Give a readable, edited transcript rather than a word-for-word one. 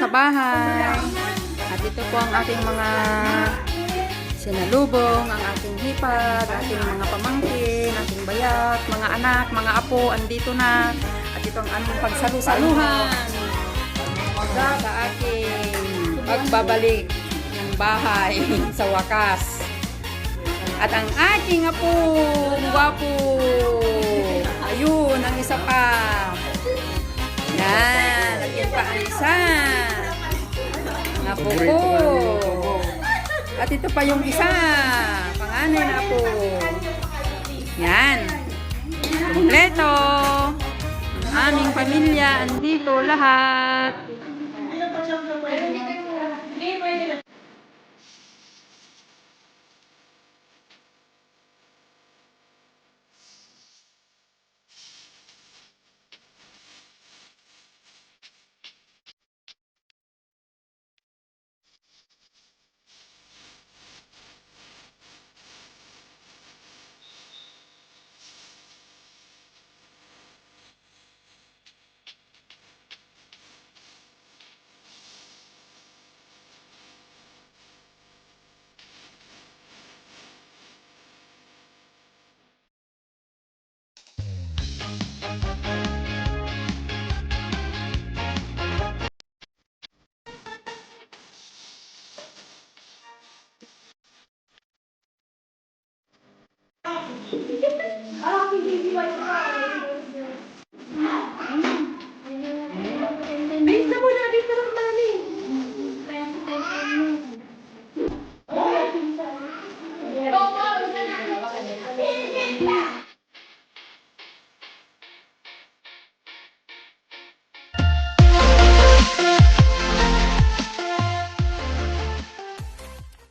bahay. At ito po ang aking mga sinalubong, ang aking hipag, aking mga pamangkin, aking bayat, mga anak, mga apo, andito na. At ito ang aming pagsalusaluhan sa aking pagbabalik ng bahay sa wakas. At ang aking apo, gwapo. Ayun, ang isa pa. Yan, lagyan pa ang isa. Apo ko. At ito pa yung isa, panganay na apo. Yan. Kompleto. Ang aming pamilya, andito lahat.